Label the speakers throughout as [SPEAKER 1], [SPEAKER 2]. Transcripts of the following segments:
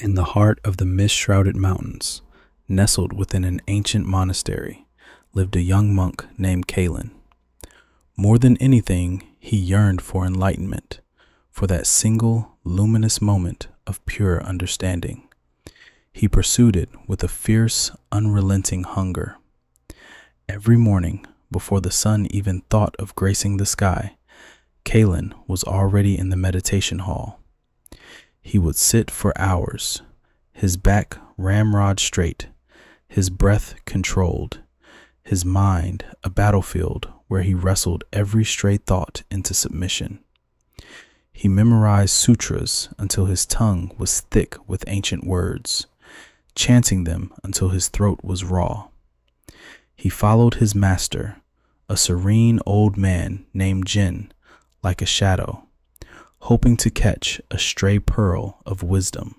[SPEAKER 1] In the heart of the mist-shrouded mountains, nestled within an ancient monastery, lived a young monk named Kaelan. More than anything, he yearned for enlightenment, for that single, luminous moment of pure understanding. He pursued it with a fierce, unrelenting hunger. Every morning, before the sun even thought of gracing the sky, Kaelan was already in the meditation hall. He would sit for hours, his back ramrod straight, his breath controlled, his mind a battlefield where he wrestled every stray thought into submission. He memorized sutras until his tongue was thick with ancient words, chanting them until his throat was raw. He followed his master, a serene old man named Jin, like a shadow, hoping to catch a stray pearl of wisdom.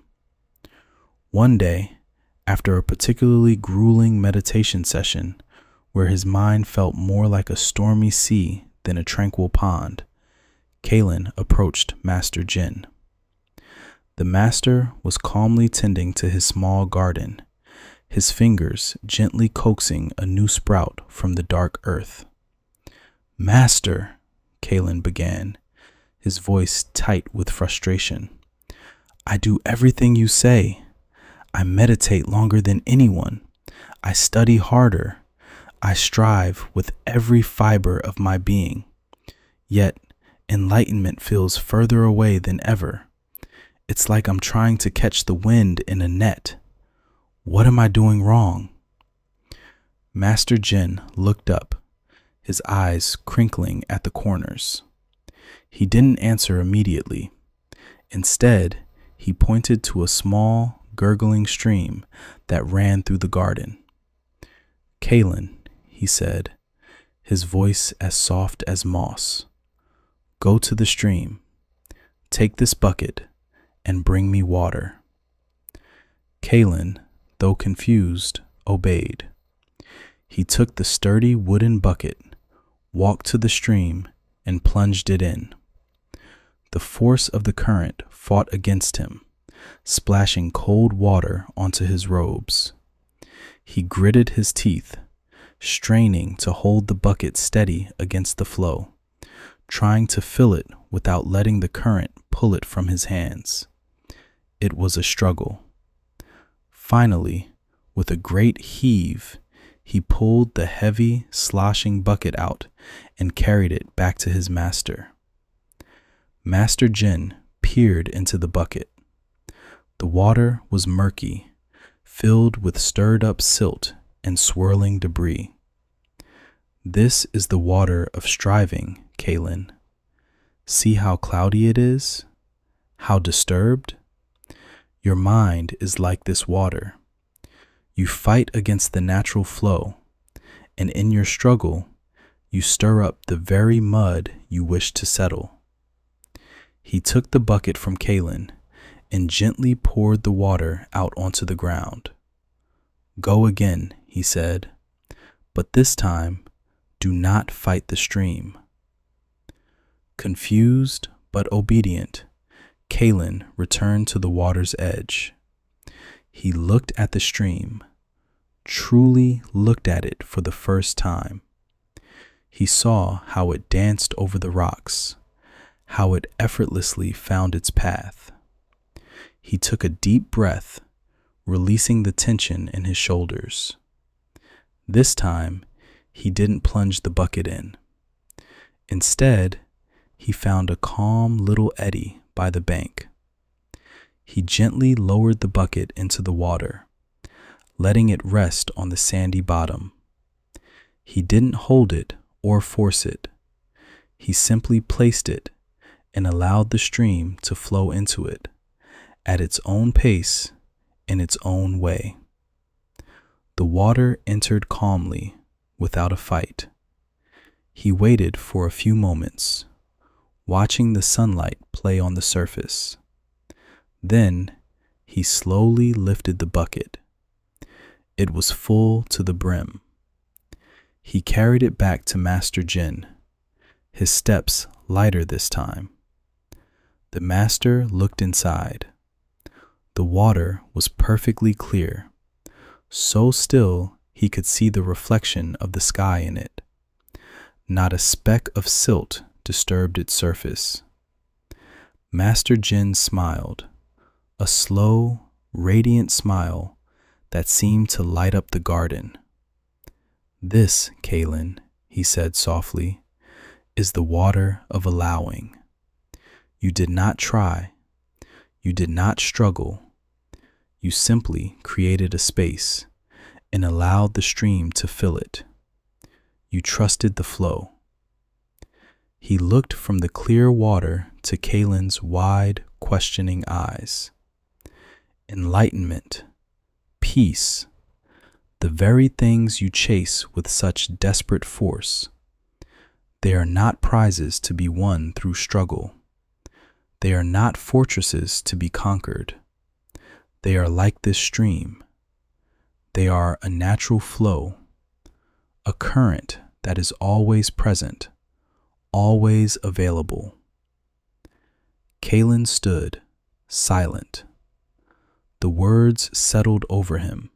[SPEAKER 1] One day, after a particularly grueling meditation session, where his mind felt more like a stormy sea than a tranquil pond, Kaelan approached Master Jin. The master was calmly tending to his small garden, his fingers gently coaxing a new sprout from the dark earth. "Master," Kaelan began, his voice tight with frustration, "I do everything you say. I meditate longer than anyone. I study harder. I strive with every fiber of my being. Yet, enlightenment feels further away than ever. It's like I'm trying to catch the wind in a net. What am I doing wrong?" Master Jin looked up, his eyes crinkling at the corners. He didn't answer immediately. Instead, he pointed to a small, gurgling stream that ran through the garden. "Kaelan," he said, his voice as soft as moss, "go to the stream, take this bucket, and bring me water." Kaelan, though confused, obeyed. He took the sturdy wooden bucket, walked to the stream, and plunged it in. The force of the current fought against him, splashing cold water onto his robes. He gritted his teeth, straining to hold the bucket steady against the flow, trying to fill it without letting the current pull it from his hands. It was a struggle. Finally, with a great heave, he pulled the heavy, sloshing bucket out and carried it back to his master. Master Jin peered into the bucket. The water was murky, filled with stirred-up silt and swirling debris. "This is the water of striving, Kaelan. See how cloudy it is? How disturbed? Your mind is like this water. You fight against the natural flow, and in your struggle, you stir up the very mud you wish to settle." He took the bucket from Kaelan and gently poured the water out onto the ground. "Go again," he said, "but this time, do not fight the stream." Confused but obedient, Kaelan returned to the water's edge. He looked at the stream, truly looked at it for the first time. He saw how it danced over the rocks, how it effortlessly found its path. He took a deep breath, releasing the tension in his shoulders. This time, he didn't plunge the bucket in. Instead, he found a calm little eddy by the bank. He gently lowered the bucket into the water, letting it rest on the sandy bottom. He didn't hold it or force it. He simply placed it and allowed the stream to flow into it, at its own pace, in its own way. The water entered calmly, without a fight. He waited for a few moments, watching the sunlight play on the surface. Then, he slowly lifted the bucket. It was full to the brim. He carried it back to Master Jin, his steps lighter this time. The master looked inside. The water was perfectly clear, so still he could see the reflection of the sky in it. Not a speck of silt disturbed its surface. Master Jin smiled, a slow, radiant smile that seemed to light up the garden. "This, Kaelan," he said softly, "is the water of allowing. You did not try. You did not struggle. You simply created a space and allowed the stream to fill it. You trusted the flow." He looked from the clear water to Kaelan's wide, questioning eyes. Enlightenment, peace, the very things you chase with such desperate force. They are not prizes to be won through struggle. They are not fortresses to be conquered. They are like this stream. They are a natural flow, a current that is always present, always available. Kaelan stood, silent. The words settled over him,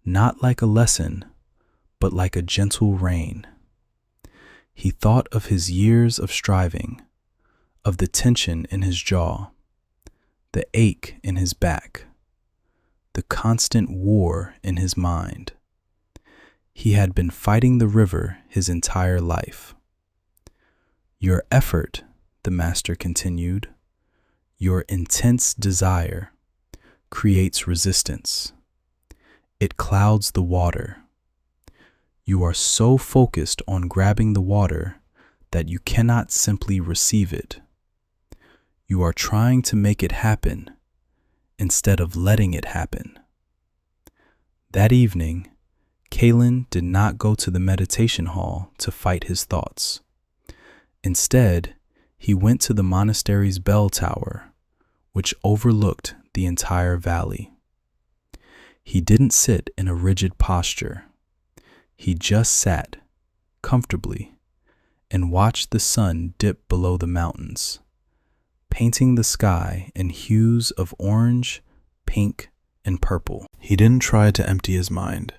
[SPEAKER 1] not like a lesson, but like a gentle rain. He thought of his years of striving, of the tension in his jaw, the ache in his back, the constant war in his mind. He had been fighting the river his entire life. "Your effort," the master continued, "your intense desire, creates resistance. It clouds the water. You are so focused on grabbing the water that you cannot simply receive it. You are trying to make it happen instead of letting it happen." That evening, Kaelan did not go to the meditation hall to fight his thoughts. Instead, he went to the monastery's bell tower, which overlooked the entire valley. He didn't sit in a rigid posture. He just sat, comfortably, and watched the sun dip below the mountains, painting the sky in hues of orange, pink, and purple. He didn't try to empty his mind.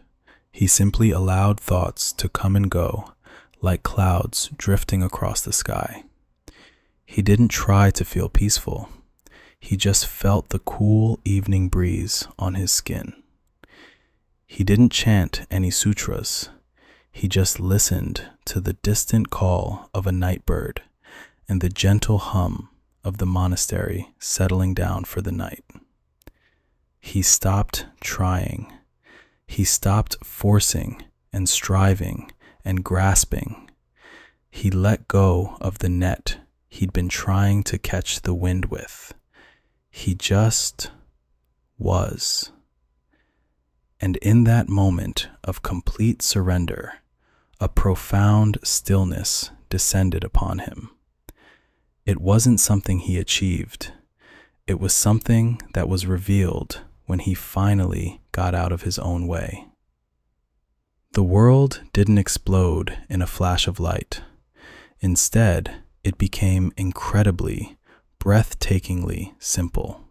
[SPEAKER 1] He simply allowed thoughts to come and go like clouds drifting across the sky. He didn't try to feel peaceful. He just felt the cool evening breeze on his skin. He didn't chant any sutras. He just listened to the distant call of a night bird and the gentle hum of the monastery settling down for the night. He stopped trying. He stopped forcing and striving and grasping. He let go of the net he'd been trying to catch the wind with. He just was. And in that moment of complete surrender, a profound stillness descended upon him. It wasn't something he achieved. It was something that was revealed when he finally got out of his own way. The world didn't explode in a flash of light. Instead, it became incredibly, breathtakingly simple.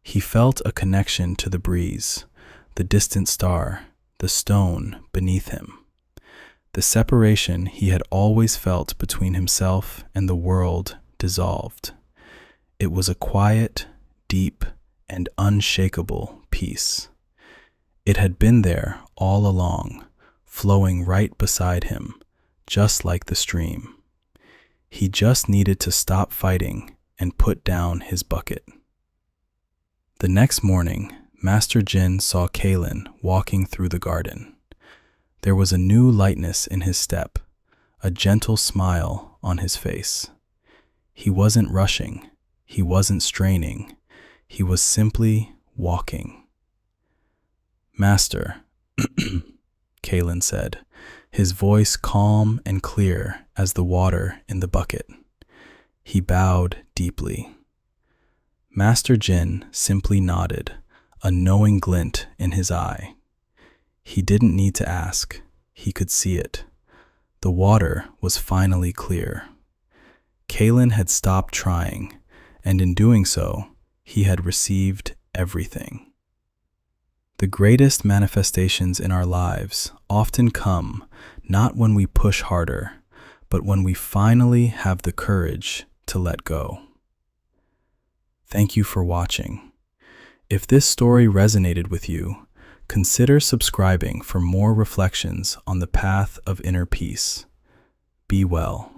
[SPEAKER 1] He felt a connection to the breeze, the distant star, the stone beneath him. The separation he had always felt between himself and the world dissolved. It was a quiet, deep, and unshakable peace. It had been there all along, flowing right beside him, just like the stream. He just needed to stop fighting and put down his bucket. The next morning, Master Jin saw Kaelan walking through the garden. There was a new lightness in his step, a gentle smile on his face. He wasn't rushing. He wasn't straining. He was simply walking. "Master," Kaelan said, his voice calm and clear as the water in the bucket. He bowed deeply. Master Jin simply nodded, a knowing glint in his eye. He didn't need to ask. He could see it. The water was finally clear. Kaelan had stopped trying, and in doing so, he had received everything. The greatest manifestations in our lives often come not when we push harder, but when we finally have the courage to let go. Thank you for watching. If this story resonated with you, consider subscribing for more reflections on the path of inner peace. Be well.